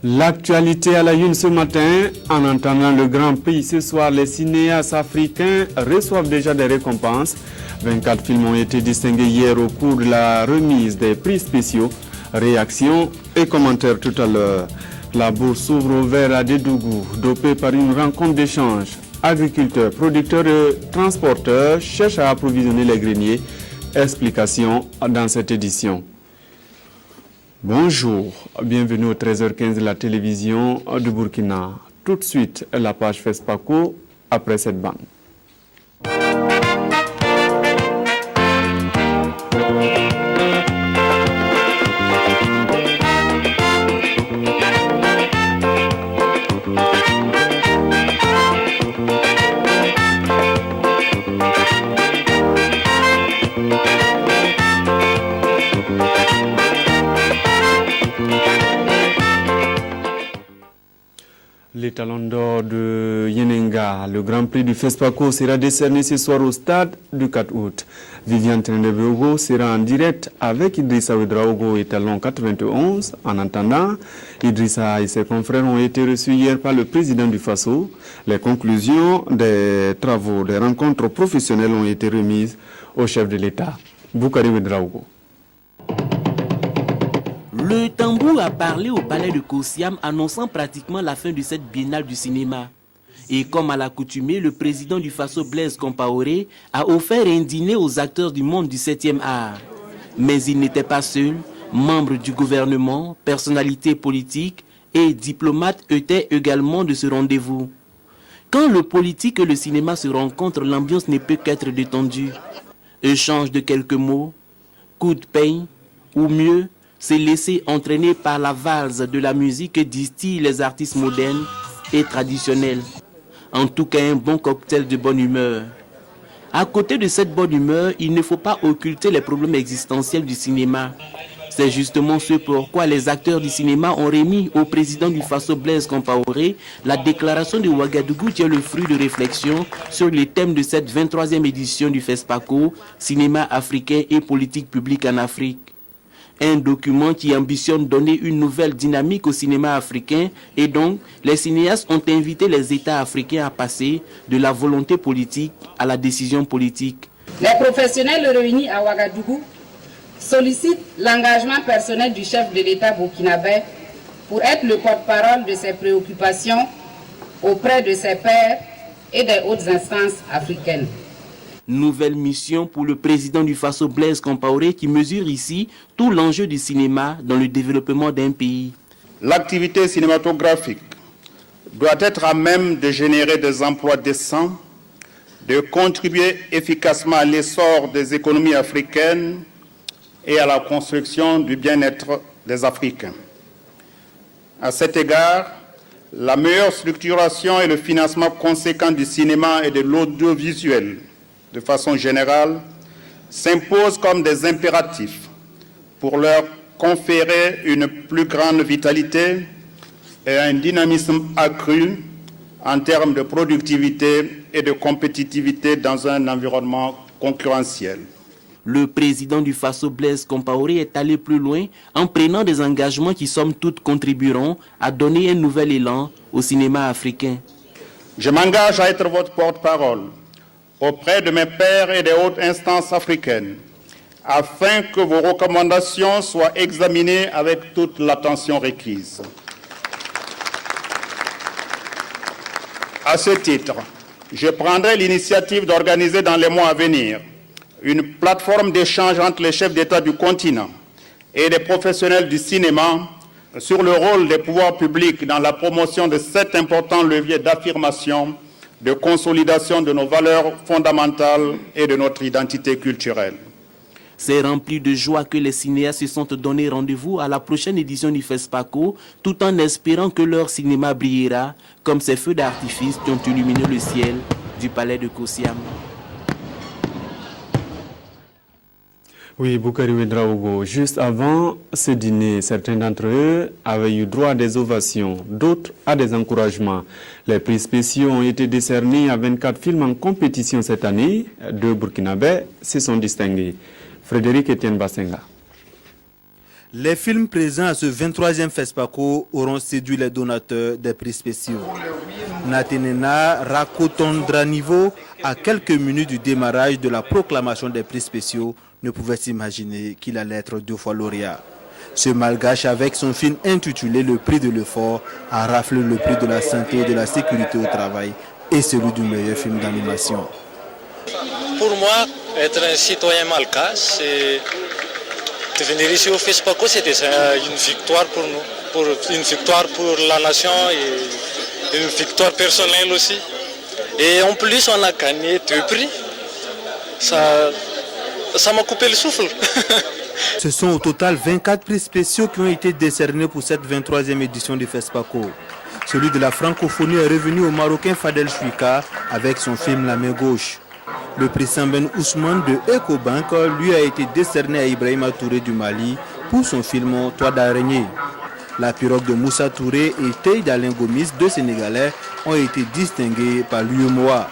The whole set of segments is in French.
L'actualité à la une ce matin, en entendant le Grand Prix ce soir, les cinéastes africains reçoivent déjà des récompenses. 24 films ont été distingués hier au cours de la remise des prix spéciaux. Réactions et commentaires tout à l'heure. La bourse s'ouvre au vert à Dédougou, dopée par une rencontre d'échange. Agriculteurs, producteurs et transporteurs cherchent à approvisionner les greniers. Explication dans cette édition. Bonjour, bienvenue au 13h15 de la télévision de Burkina. Tout de suite, la page FESPACO après cette bande. Les talons d'or de Yenenga, le Grand Prix du FESPACO sera décerné ce soir au stade du 4 août. Viviane Tendebeogo sera en direct avec Idrissa Ouedraogo et talon 91. En attendant, Idrissa et ses confrères ont été reçus hier par le président du FASO. Les conclusions des travaux des rencontres professionnelles ont été remises au chef de l'État, Boukari Ouedraogo. Le tambour a parlé au palais de Kosiam annonçant pratiquement la fin de cette biennale du cinéma. Et comme à l'accoutumée, le président du FASO Blaise Compaoré a offert un dîner aux acteurs du monde du 7e art. Mais il n'était pas seul. Membres du gouvernement, personnalités politiques et diplomates étaient également de ce rendez-vous. Quand le politique et le cinéma se rencontrent, l'ambiance ne peut qu'être détendue. Échange de quelques mots, coup de peigne, ou mieux, c'est laisser entraîner par la valse de la musique que distillent les artistes modernes et traditionnels. En tout cas, un bon cocktail de bonne humeur. À côté de cette bonne humeur, il ne faut pas occulter les problèmes existentiels du cinéma. C'est justement ce pourquoi les acteurs du cinéma ont remis au président du FASO Blaise Compaoré la déclaration de Ouagadougou qui est le fruit de réflexion sur les thèmes de cette 23e édition du FESPACO, cinéma africain et politique publique en Afrique. Un document qui ambitionne donner une nouvelle dynamique au cinéma africain et donc les cinéastes ont invité les États africains à passer de la volonté politique à la décision politique. Les professionnels réunis à Ouagadougou sollicitent l'engagement personnel du chef de l'État burkinabé pour être le porte-parole de ses préoccupations auprès de ses pairs et des hautes instances africaines. Nouvelle mission pour le président du FASO Blaise Compaoré qui mesure ici tout l'enjeu du cinéma dans le développement d'un pays. L'activité cinématographique doit être à même de générer des emplois décents, de contribuer efficacement à l'essor des économies africaines et à la construction du bien-être des Africains. À cet égard, la meilleure structuration et le financement conséquent du cinéma et de l'audiovisuel de façon générale, s'imposent comme des impératifs pour leur conférer une plus grande vitalité et un dynamisme accru en termes de productivité et de compétitivité dans un environnement concurrentiel. Le président du FASO Blaise Compaoré est allé plus loin en prenant des engagements qui, somme toute, contribueront à donner un nouvel élan au cinéma africain. Je m'engage à être votre porte-parole auprès de mes pairs et des hautes instances africaines, afin que vos recommandations soient examinées avec toute l'attention requise. À ce titre, je prendrai l'initiative d'organiser dans les mois à venir une plateforme d'échange entre les chefs d'État du continent et les professionnels du cinéma sur le rôle des pouvoirs publics dans la promotion de cet important levier d'affirmation, de consolidation de nos valeurs fondamentales et de notre identité culturelle. C'est rempli de joie que les cinéastes se sont donné rendez-vous à la prochaine édition du FESPACO, tout en espérant que leur cinéma brillera comme ces feux d'artifice qui ont illuminé le ciel du palais de Kosiam. Oui, Boukari Ouedraogo, juste avant ce dîner, certains d'entre eux avaient eu droit à des ovations, d'autres à des encouragements. Les prix spéciaux ont été décernés à 24 films en compétition cette année. 2 Burkinabés se sont distingués. Frédéric Etienne Bassenga. Les films présents à ce 23e FESPACO auront séduit les donateurs des prix spéciaux. Natenena Rakotondranivo, à quelques minutes du démarrage de la proclamation des prix spéciaux, ne pouvait s'imaginer qu'il allait être 2 fois lauréat. Ce Malgache, avec son film intitulé Le prix de l'effort, a raflé le prix de la santé et de la sécurité au travail et celui du meilleur film d'animation. Pour moi, être un citoyen malgache, de venir ici au FESPACO, c'était une victoire pour nous, une victoire pour la nation et une victoire personnelle aussi. Et en plus, on a gagné 2 prix. Ça m'a coupé le souffle. Ce sont au total 24 prix spéciaux qui ont été décernés pour cette 23e édition du FESPACO. Celui de la francophonie est revenu au Marocain Fadel Chouika avec son film La main gauche. Le prix Samben Ousmane de Ecobank lui a été décerné à Ibrahima Touré du Mali pour son film Toit d'araignée. La pirogue de Moussa Touré et Tei d'Alain Gomis, 2 Sénégalais, ont été distingués par l'UEMOA.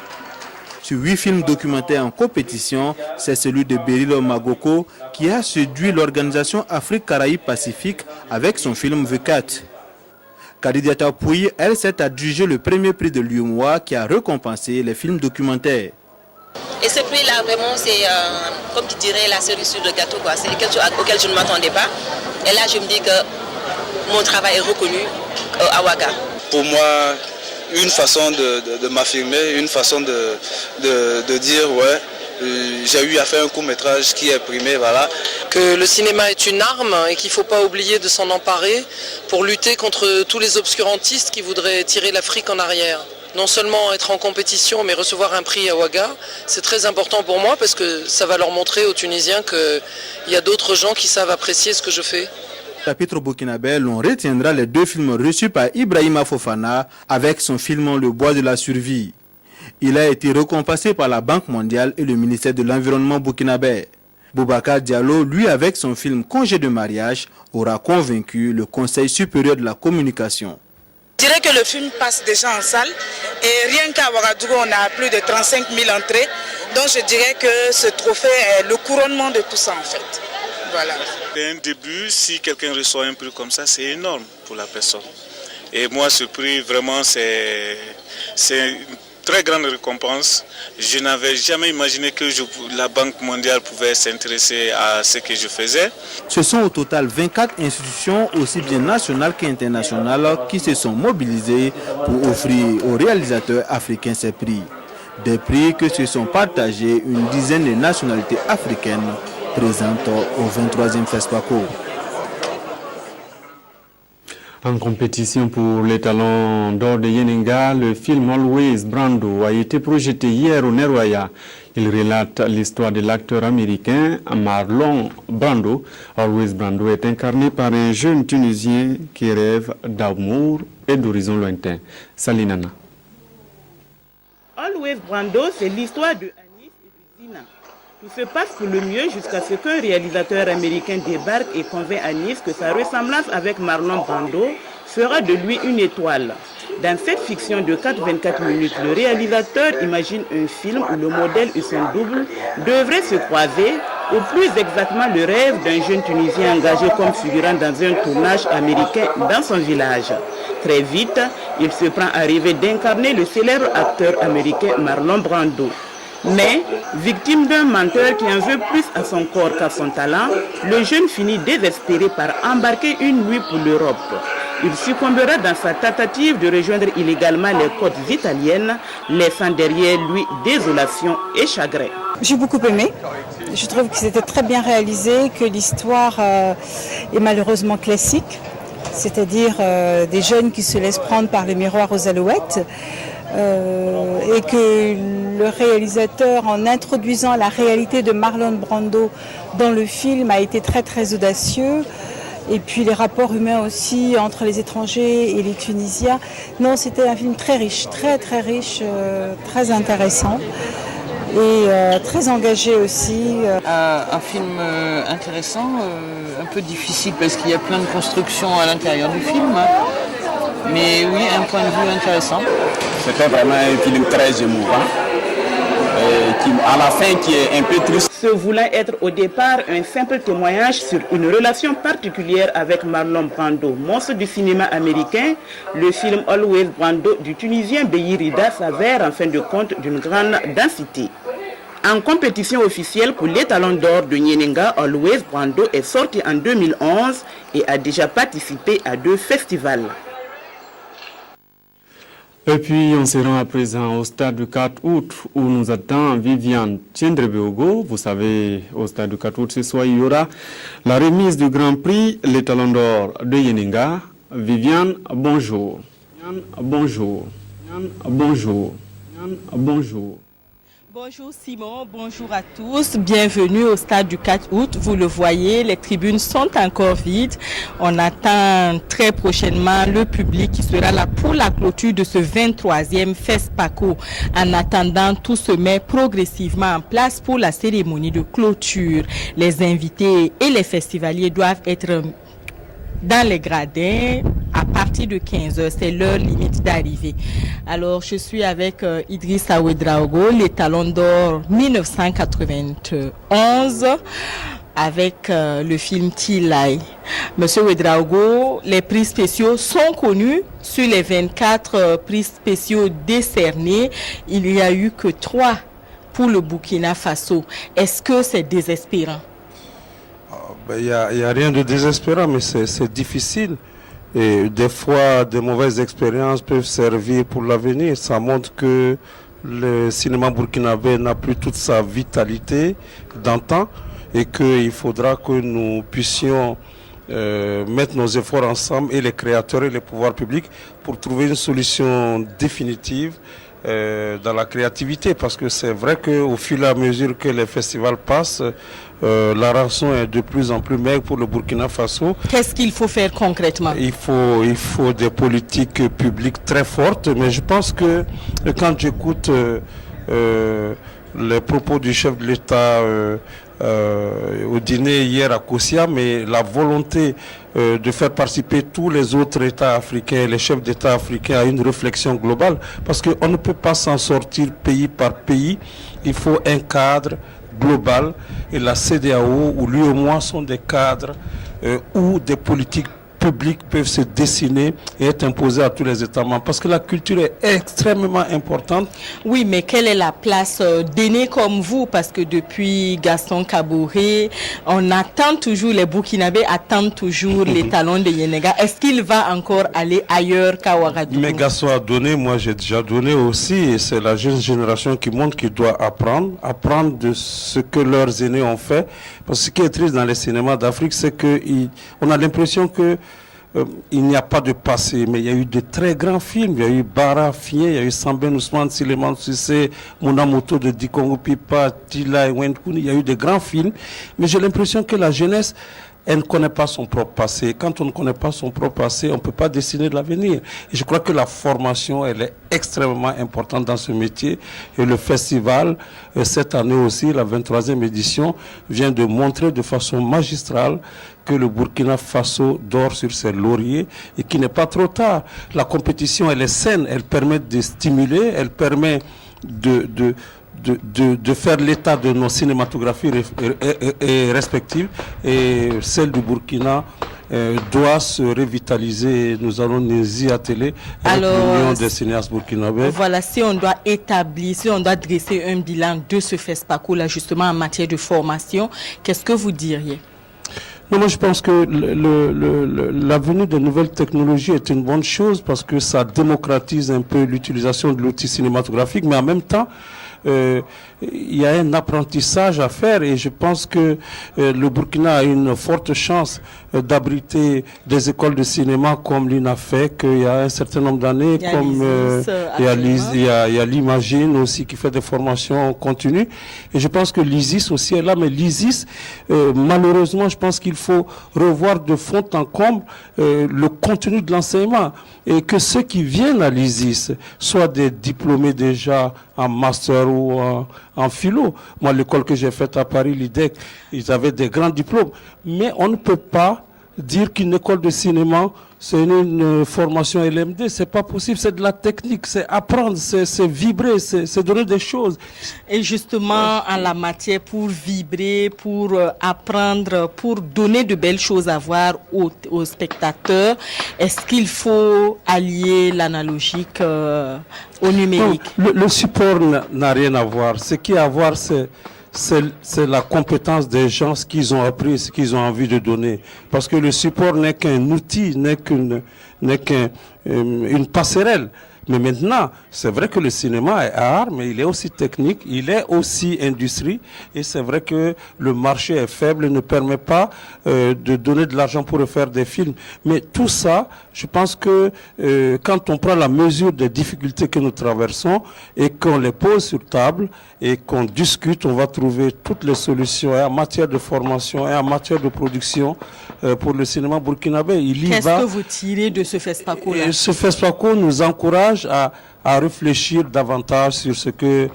Sur 8 films documentaires en compétition, c'est celui de Berilo Magoko qui a séduit l'organisation Afrique-Caraïbes-Pacifique avec son film V4. Kadidiata Pouy, elle s'est adjugée le premier prix de l'UEMOA qui a récompensé les films documentaires. Et ce prix-là, vraiment, c'est, comme tu dirais, la cerise sur le gâteau, quoi. C'est quelque chose auquel je ne m'attendais pas. Et là, je me dis que mon travail est reconnu à Ouaga. Pour moi, une façon de m'affirmer, une façon de dire, ouais, j'ai eu à faire un court-métrage qui est primé, voilà. Que le cinéma est une arme et qu'il ne faut pas oublier de s'en emparer pour lutter contre tous les obscurantistes qui voudraient tirer l'Afrique en arrière. Non seulement être en compétition, mais recevoir un prix à Ouaga, c'est très important pour moi parce que ça va leur montrer aux Tunisiens qu'il y a d'autres gens qui savent apprécier ce que je fais. Chapitre burkinabé, l'on retiendra les 2 films reçus par Ibrahima Fofana avec son film Le bois de la survie. Il a été récompensé par la Banque mondiale et le ministère de l'Environnement burkinabé. Boubacar Diallo, lui avec son film Congé de mariage, aura convaincu le Conseil supérieur de la communication. Je dirais que le film passe déjà en salle et rien qu'à Ouagadougou, on a plus de 35 000 entrées. Donc je dirais que ce trophée est le couronnement de tout ça en fait. Voilà. Dès un début, si quelqu'un reçoit un prix comme ça, c'est énorme pour la personne. Et moi, ce prix, vraiment, c'est une très grande récompense. Je n'avais jamais imaginé que la Banque mondiale pouvait s'intéresser à ce que je faisais. Ce sont au total 24 institutions, aussi bien nationales qu'internationales, qui se sont mobilisées pour offrir aux réalisateurs africains ces prix. Des prix que se sont partagés une dizaine de nationalités africaines présentes au 23e FESPACO. En compétition pour les talons d'or de Yeninga, le film Always Brando a été projeté hier au Neroya. Il relate l'histoire de l'acteur américain Marlon Brando. Always Brando est incarné par un jeune Tunisien qui rêve d'amour et d'horizons lointains. Salinana. Always Brando, c'est l'histoire de Anis et de Zina. Tout se passe pour le mieux jusqu'à ce qu'un réalisateur américain débarque et convainc Anis que sa ressemblance avec Marlon Brando fera de lui une étoile. Dans cette fiction de 4-24 minutes, le réalisateur imagine un film où le modèle et son double devraient se croiser, ou plus exactement le rêve d'un jeune Tunisien engagé comme figurant dans un tournage américain dans son village. Très vite, il se prend à rêver d'incarner le célèbre acteur américain Marlon Brando. Mais, victime d'un menteur qui en veut plus à son corps qu'à son talent, le jeune finit désespéré par embarquer une nuit pour l'Europe. Il succombera dans sa tentative de rejoindre illégalement les côtes italiennes, laissant derrière lui désolation et chagrin. J'ai beaucoup aimé. Je trouve que c'était très bien réalisé, que l'histoire est malheureusement classique, c'est-à-dire des jeunes qui se laissent prendre par les miroirs aux alouettes. Et que le réalisateur, en introduisant la réalité de Marlon Brando dans le film, a été très très audacieux. Et puis les rapports humains aussi entre les étrangers et les Tunisiens. Non, c'était un film très riche, très riche, très intéressant et très engagé aussi. Un film intéressant, un peu difficile parce qu'il y a plein de constructions à l'intérieur du film. Mais oui, un point de vue intéressant. C'était vraiment un film très émouvant, à la fin qui est un peu triste. se voulant être au départ un simple témoignage sur une relation particulière avec Marlon Brando, monstre du cinéma américain, le film Always Brando du Tunisien Beyi Rida s'avère en fin de compte d'une grande densité. En compétition officielle pour les Talons d'Or de Nyenenga, Always Brando est sorti en 2011 et a déjà participé à 2 festivals. Et puis, on se rend à présent au stade du 4 août où nous attend Viviane Tiendrebeogo. Vous savez, au stade du 4 août, ce soir, il y aura la remise du Grand Prix, les Talons d'Or de Nyenenga. Viviane, bonjour. Viviane, bonjour. Viviane, bonjour. Viviane, bonjour. Bonjour Simon, bonjour à tous, bienvenue au stade du 4 août. Vous le voyez, les tribunes sont encore vides. On attend très prochainement le public qui sera là pour la clôture de ce 23e FESPACO. En attendant, tout se met progressivement en place pour la cérémonie de clôture. Les invités et les festivaliers doivent être dans les gradins à partir de 15h, c'est l'heure limite d'arrivée. Alors, je suis avec Idrissa Ouedraogo, les Talons d'Or 1991, avec le film Tilai. Monsieur Ouedraogo, les prix spéciaux sont connus. Sur les 24 prix spéciaux décernés, il n'y a eu que 3 pour le Burkina Faso. Est-ce que c'est désespérant? Il n'y a rien de désespérant, mais c'est difficile. Et des fois, de mauvaises expériences peuvent servir pour l'avenir. Ça montre que le cinéma burkinabé n'a plus toute sa vitalité d'antan et qu'il faudra que nous puissions mettre nos efforts ensemble, et les créateurs et les pouvoirs publics, pour trouver une solution définitive dans la créativité, parce que c'est vrai qu'au fur et à mesure que les festivals passent, la rançon est de plus en plus maigre pour le Burkina Faso. Qu'est-ce qu'il faut faire concrètement? Il faut des politiques publiques très fortes, mais je pense que quand j'écoute les propos du chef de l'État au dîner hier à Kosiam, et la volonté de faire participer tous les autres États africains, les chefs d'État africains, à une réflexion globale, parce qu'on ne peut pas s'en sortir pays par pays. Il faut un cadre global, et la CEDEAO ou l'UEMOA sont des cadres où des politiques publics peuvent se dessiner et être imposés à tous les États membres, parce que la culture est extrêmement importante. Oui, mais quelle est la place d'aînés comme vous? Parce que depuis Gaston Kaboré, on attend toujours, les Burkinabés attendent toujours les Talons de Nyenenga. Est-ce qu'il va encore aller ailleurs qu'à Ouagadougou? Mais Gaston a donné, moi j'ai déjà donné aussi, et c'est la jeune génération qui montre qu'il doit apprendre de ce que leurs aînés ont fait. Parce que ce qui est triste dans les cinémas d'Afrique, c'est qu'on a l'impression que il n'y a pas de passé, mais il y a eu de très grands films. Il y a eu Bara Fien, il y a eu Samben Ousmane, Sileman Sissé, Monamoto de Dikongo Pipa, Tila et Wenkoun. Il y a eu de grands films, mais j'ai l'impression que la jeunesse, elle ne connaît pas son propre passé. Quand on ne connaît pas son propre passé, on ne peut pas dessiner de l'avenir. Et je crois que la formation, elle est extrêmement importante dans ce métier. Et le festival, cette année aussi, la 23e édition, vient de montrer de façon magistrale que le Burkina Faso dort sur ses lauriers et qu'il n'est pas trop tard. La compétition, elle est saine, elle permet de stimuler, elle permet de faire l'état de nos cinématographies respectives, et celle du Burkina doit se revitaliser. Nous allons nous y atteler avec l'Union des cinéastes burkinabés. Voilà, si on doit établir, si on doit dresser un bilan de ce FESPACO là, justement en matière de formation, qu'est-ce que vous diriez? Non, moi je pense que la venue de nouvelles technologies est une bonne chose, parce que ça démocratise un peu l'utilisation de l'outil cinématographique, mais en même temps, il y a un apprentissage à faire, et je pense que le Burkina a une forte chance d'abriter des écoles de cinéma comme l'INAFEC il y a un certain nombre d'années, comme il y a l'Imagine aussi qui fait des formations continues, et je pense que l'ISIS aussi est là, mais l'ISIS, malheureusement, je pense qu'il faut revoir de fond en comble le contenu de l'enseignement, et que ceux qui viennent à l'ISIS soient des diplômés déjà en master ou en philo. Moi, l'école que j'ai faite à Paris, l'IDEC, ils avaient des grands diplômes. Mais on ne peut pas dire qu'une école de cinéma, c'est une formation LMD, c'est pas possible, c'est de la technique, c'est apprendre, c'est vibrer, c'est donner des choses. Et justement, en la matière, pour vibrer, pour apprendre, pour donner de belles choses à voir aux spectateurs, est-ce qu'il faut allier l'analogique au numérique? Non, le support n'a rien à voir. Ce qui a à voir, c'est la compétence des gens, ce qu'ils ont appris, ce qu'ils ont envie de donner. Parce que le support n'est qu'un outil, n'est qu'une passerelle. Mais maintenant, c'est vrai que le cinéma est art, mais il est aussi technique, il est aussi industrie. Et c'est vrai que le marché est faible et ne permet pas de donner de l'argent pour faire des films. Mais tout ça, je pense que quand on prend la mesure des difficultés que nous traversons et qu'on les pose sur table et qu'on discute, on va trouver toutes les solutions en matière de formation et en matière de production pour le cinéma burkinabé. Qu'est-ce que vous tirez de ce FESPACO-là? Ce FESPACO nous encourage à réfléchir davantage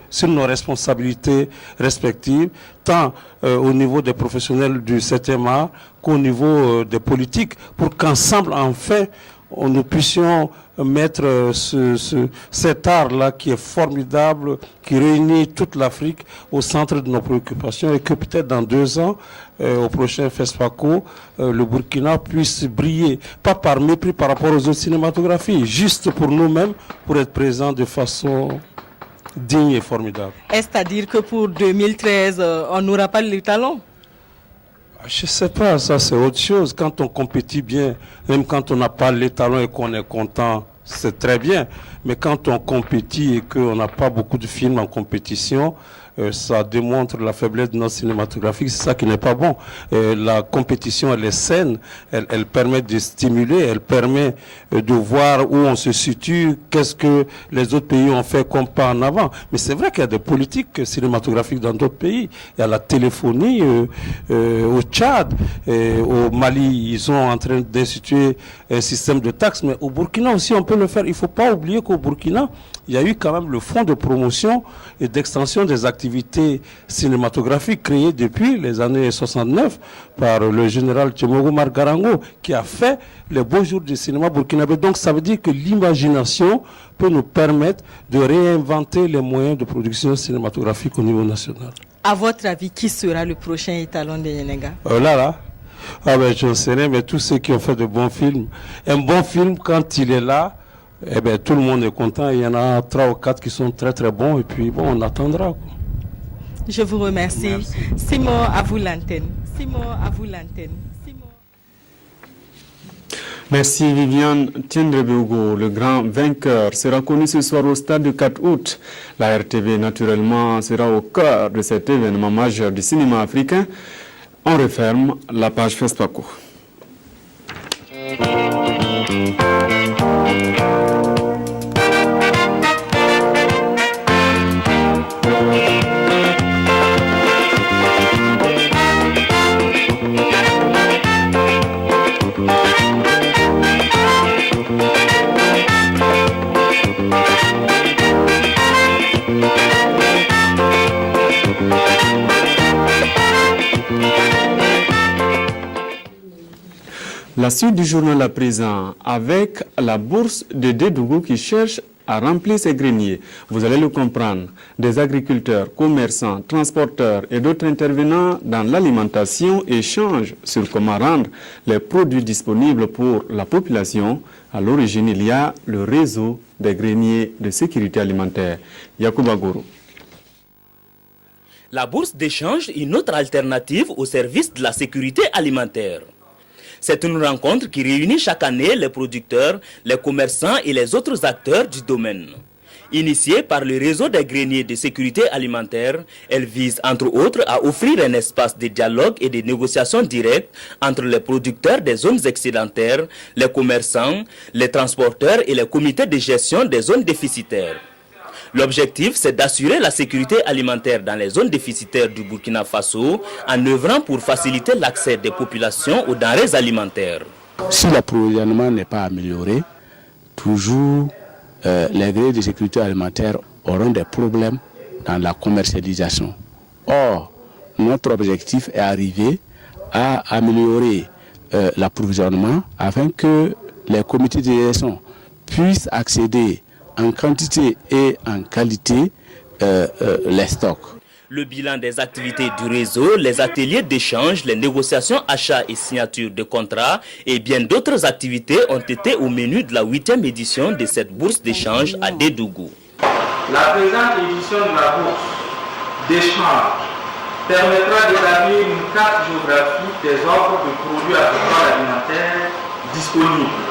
sur nos responsabilités respectives, tant au niveau des professionnels du 7e art qu'au niveau des politiques, pour qu'ensemble, en fait, nous puissions mettre cet art-là qui est formidable, qui réunit toute l'Afrique au centre de nos préoccupations, et que peut-être dans 2 ans, au prochain FESPACO, le Burkina puisse briller, pas par mépris par rapport aux autres cinématographies, juste pour nous-mêmes, pour être présents de façon digne et formidable. Est-ce à dire que pour 2013, on n'aura pas le talent? Je ne sais pas, ça c'est autre chose. Quand on compétit bien, même quand on n'a pas les talents et qu'on est content, c'est très bien. Mais quand on compétit et qu'on n'a pas beaucoup de films en compétition, ça démontre la faiblesse de notre cinématographique. C'est ça qui n'est pas bon. La compétition, elle est saine, elle permet de stimuler, elle permet de voir où on se situe, qu'est-ce que les autres pays ont fait comme pas en avant. Mais c'est vrai qu'il y a des politiques cinématographiques dans d'autres pays. Il y a la téléphonie au Tchad, au Mali, ils sont en train d'instituer un système de taxes, mais au Burkina aussi on peut le faire. Il ne faut pas oublier qu'au Burkina, il y a eu quand même le fonds de promotion et d'extension des activités cinématographiques créé depuis les années 69 par le général Tchemogo Margarango, qui a fait les beaux jours du cinéma burkinabé. Donc ça veut dire que l'imagination peut nous permettre de réinventer les moyens de production cinématographique au niveau national. À votre avis, qui sera le prochain étalon de Yenenga? Ah ben je ne sais rien, mais tous ceux qui ont fait de bons films. Un bon film, quand il est là, eh ben, tout le monde est content. Il y en a 3 ou 4 qui sont très très bons, et puis bon, on attendra, quoi. Je vous remercie. Merci. Simon, à vous l'antenne. Merci Viviane Tiendrebeugo. Le grand vainqueur sera connu ce soir au stade du 4 août. La RTV, naturellement, sera au cœur de cet événement majeur du cinéma africain. On referme la page FESPACO. La suite du journal à présent avec la bourse de Dédougou qui cherche à remplir ses greniers. Vous allez le comprendre. Des agriculteurs, commerçants, transporteurs et d'autres intervenants dans l'alimentation échangent sur comment rendre les produits disponibles pour la population. À l'origine, il y a le réseau des greniers de sécurité alimentaire. Yacouba Gourou. La bourse d'échange est une autre alternative au service de la sécurité alimentaire. C'est une rencontre qui réunit chaque année les producteurs, les commerçants et les autres acteurs du domaine. Initiée par le réseau des greniers de sécurité alimentaire, elle vise entre autres à offrir un espace de dialogue et de négociation directe entre les producteurs des zones excédentaires, les commerçants, les transporteurs et les comités de gestion des zones déficitaires. L'objectif, c'est d'assurer la sécurité alimentaire dans les zones déficitaires du Burkina Faso en œuvrant pour faciliter l'accès des populations aux denrées alimentaires. Si l'approvisionnement n'est pas amélioré, toujours les greniers de sécurité alimentaire auront des problèmes dans la commercialisation. Or, notre objectif est d'arriver à améliorer l'approvisionnement afin que les comités de gestion puissent accéder en quantité et en qualité les stocks. Le bilan des activités du réseau, les ateliers d'échange, les négociations, achats et signatures de contrats et bien d'autres activités ont été au menu de la 8e édition de cette bourse d'échange à Dédougou. La présente édition de la bourse d'échange permettra d'établir une carte géographique des offres de produits agricoles alimentaires disponibles,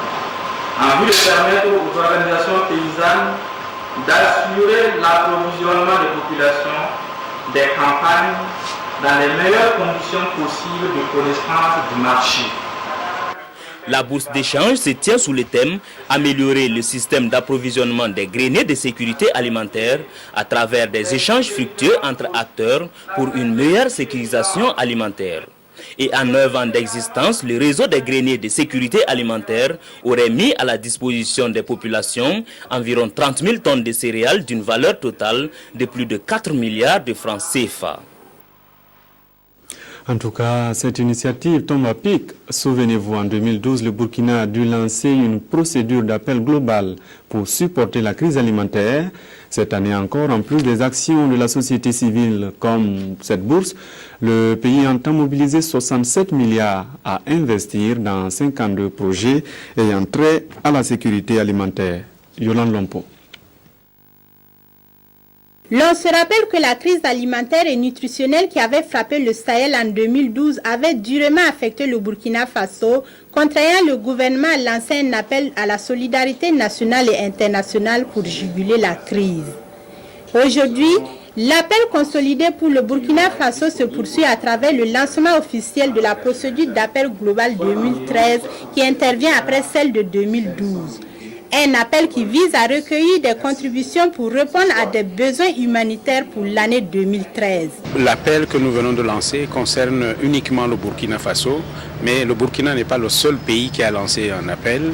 en vue de permettre aux organisations paysannes d'assurer l'approvisionnement des populations des campagnes dans les meilleures conditions possibles de connaissance du marché. La bourse d'échange se tient sous le thème « Améliorer le système d'approvisionnement des greniers de sécurité alimentaire à travers des échanges fructueux entre acteurs pour une meilleure sécurisation alimentaire ». Et en 9 ans d'existence, le réseau des greniers de sécurité alimentaire aurait mis à la disposition des populations environ 30 000 tonnes de céréales d'une valeur totale de plus de 4 milliards de francs CFA. En tout cas, cette initiative tombe à pic. Souvenez-vous, en 2012, le Burkina a dû lancer une procédure d'appel global pour supporter la crise alimentaire. Cette année encore, en plus des actions de la société civile comme cette bourse, le pays entend mobiliser 67 milliards à investir dans 52 projets ayant trait à la sécurité alimentaire. Yolande Lompo. L'on se rappelle que la crise alimentaire et nutritionnelle qui avait frappé le Sahel en 2012 avait durement affecté le Burkina Faso, contraignant le gouvernement à lancer un appel à la solidarité nationale et internationale pour juguler la crise. Aujourd'hui, l'appel consolidé pour le Burkina Faso se poursuit à travers le lancement officiel de la procédure d'appel global 2013 qui intervient après celle de 2012. Un appel qui vise à recueillir des contributions pour répondre à des besoins humanitaires pour l'année 2013. L'appel que nous venons de lancer concerne uniquement le Burkina Faso, mais le Burkina n'est pas le seul pays qui a lancé un appel.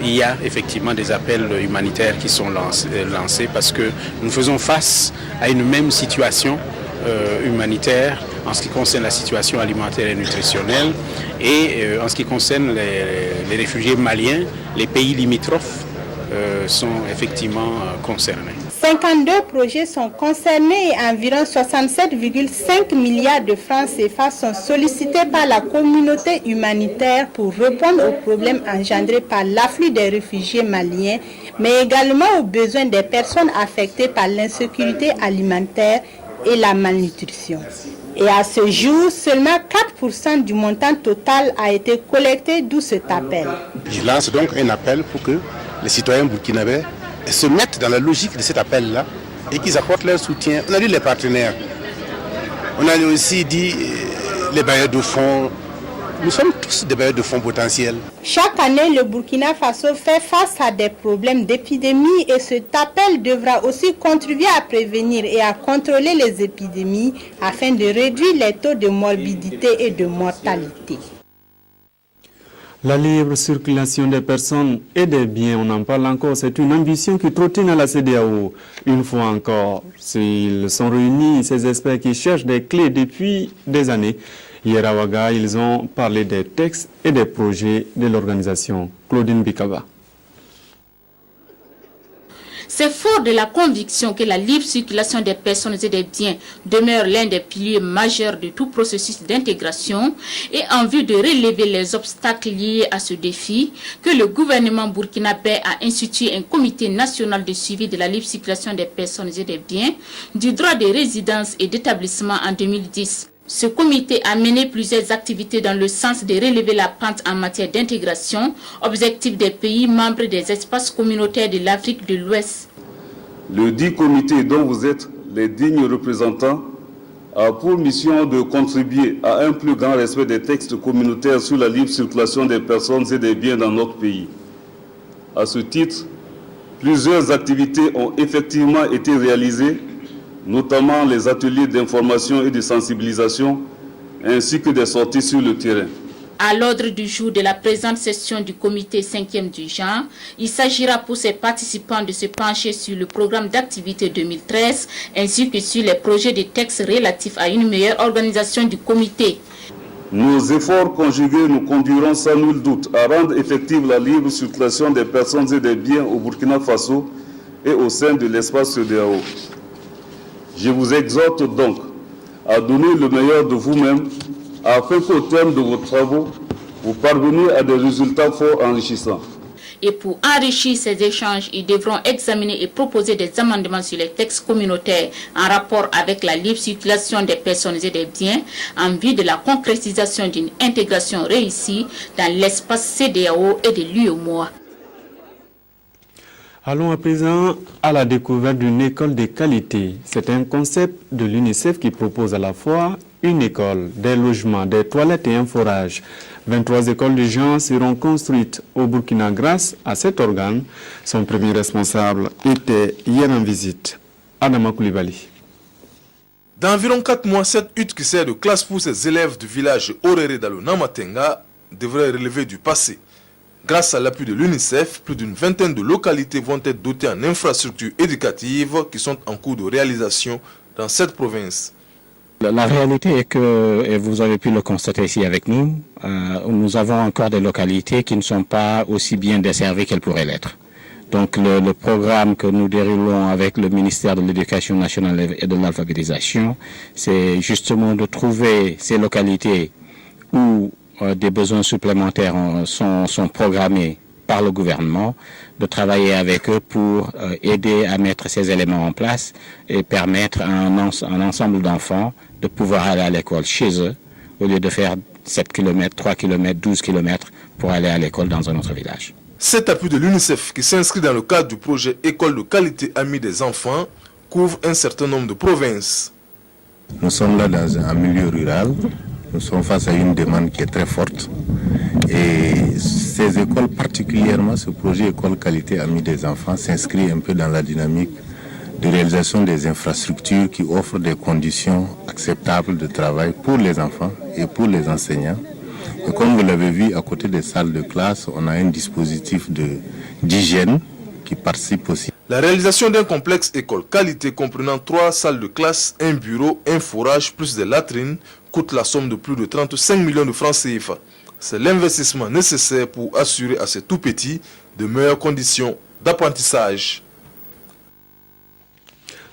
Il y a effectivement des appels humanitaires qui sont lancés parce que nous faisons face à une même situation humanitaire en ce qui concerne la situation alimentaire et nutritionnelle et en ce qui concerne les réfugiés maliens, les pays limitrophes sont effectivement concernés. 52 projets sont concernés et environ 67,5 milliards de francs CFA sont sollicités par la communauté humanitaire pour répondre aux problèmes engendrés par l'afflux des réfugiés maliens, mais également aux besoins des personnes affectées par l'insécurité alimentaire et la malnutrition. Et à ce jour, seulement 4% du montant total a été collecté, d'où cet appel. Je lance donc un appel pour que les citoyens burkinabés se mettent dans la logique de cet appel-là et qu'ils apportent leur soutien. On a dit les partenaires, on a aussi dit les bailleurs de fonds. Nous sommes tous des bailleurs de fonds potentiels. Chaque année, le Burkina Faso fait face à des problèmes d'épidémie et cet appel devra aussi contribuer à prévenir et à contrôler les épidémies afin de réduire les taux de morbidité et de mortalité. La libre circulation des personnes et des biens, on en parle encore, c'est une ambition qui trottine à la CEDEAO. Une fois encore, s'ils sont réunis, ces experts qui cherchent des clés depuis des années. Hier à Ouaga, ils ont parlé des textes et des projets de l'organisation. Claudine Bikaba. C'est fort de la conviction que la libre circulation des personnes et des biens demeure l'un des piliers majeurs de tout processus d'intégration et en vue de relever les obstacles liés à ce défi, que le gouvernement burkinabé a institué un comité national de suivi de la libre circulation des personnes et des biens, du droit de résidence et d'établissement en 2010. Ce comité a mené plusieurs activités dans le sens de relever la pente en matière d'intégration, objectif des pays membres des espaces communautaires de l'Afrique de l'Ouest. Le dit comité dont vous êtes les dignes représentants a pour mission de contribuer à un plus grand respect des textes communautaires sur la libre circulation des personnes et des biens dans notre pays. À ce titre, plusieurs activités ont effectivement été réalisées, notamment les ateliers d'information et de sensibilisation, ainsi que des sorties sur le terrain. À l'ordre du jour de la présente session du comité 5e du genre, il s'agira pour ses participants de se pencher sur le programme d'activité 2013, ainsi que sur les projets de textes relatifs à une meilleure organisation du comité. Nos efforts conjugués nous conduiront sans nul doute à rendre effective la libre circulation des personnes et des biens au Burkina Faso et au sein de l'espace CEDEAO. Je vous exhorte donc à donner le meilleur de vous-même afin qu'au terme de vos travaux, vous parveniez à des résultats fort enrichissants. Et pour enrichir ces échanges, ils devront examiner et proposer des amendements sur les textes communautaires en rapport avec la libre circulation des personnes et des biens en vue de la concrétisation d'une intégration réussie dans l'espace CEDEAO et de l'UEMOA. Allons à présent à la découverte d'une école de qualité. C'est un concept de l'UNICEF qui propose à la fois une école, des logements, des toilettes et un forage. 23 écoles de genre seront construites au Burkina grâce à cet organe. Son premier responsable était hier en visite. Adama Koulibaly. Dans environ 4 mois, cette hutte qui sert de classe pour ces élèves du village Oréré dans le Namatenga devrait relever du passé. Grâce à l'appui de l'UNICEF, plus d'une vingtaine de localités vont être dotées en infrastructures éducatives qui sont en cours de réalisation dans cette province. La réalité est que, et vous avez pu le constater ici avec nous, nous avons encore des localités qui ne sont pas aussi bien desservies qu'elles pourraient l'être. Donc le programme que nous déroulons avec le ministère de l'Éducation nationale et de l'alphabétisation, c'est justement de trouver ces localités où des besoins supplémentaires sont programmés par le gouvernement, de travailler avec eux pour aider à mettre ces éléments en place et permettre à un ensemble d'enfants de pouvoir aller à l'école chez eux au lieu de faire 7 km, 3 km, 12 km pour aller à l'école dans un autre village. Cet appui de l'UNICEF qui s'inscrit dans le cadre du projet École de qualité Amis des enfants couvre un certain nombre de provinces. Nous sommes là dans un milieu rural, nous sommes face à une demande qui est très forte et ces écoles, particulièrement ce projet École qualité Amis des enfants, s'inscrit un peu dans la dynamique de réalisation des infrastructures qui offrent des conditions acceptables de travail pour les enfants et pour les enseignants. Et comme vous l'avez vu, à côté des salles de classe, on a un dispositif d'hygiène qui participe aussi. La réalisation d'un complexe école qualité comprenant 3 salles de classe, un bureau, un forage plus des latrines coûte la somme de plus de 35 millions de francs CFA. C'est l'investissement nécessaire pour assurer à ces tout-petits de meilleures conditions d'apprentissage.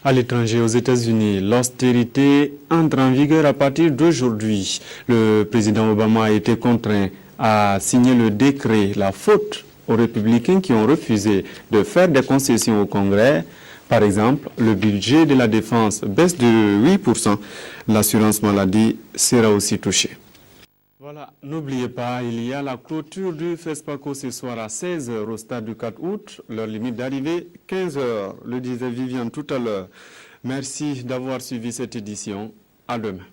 À l'étranger, aux États-Unis, l'austérité entre en vigueur à partir d'aujourd'hui. Le président Obama a été contraint à signer le décret, la faute aux républicains qui ont refusé de faire des concessions au Congrès. Par exemple, le budget de la défense baisse de 8%. L'assurance maladie sera aussi touchée. Voilà, n'oubliez pas, il y a la clôture du FESPACO ce soir à 16h au stade du 4 août. Leur limite d'arrivée, 15h, le disait Viviane tout à l'heure. Merci d'avoir suivi cette édition. À demain.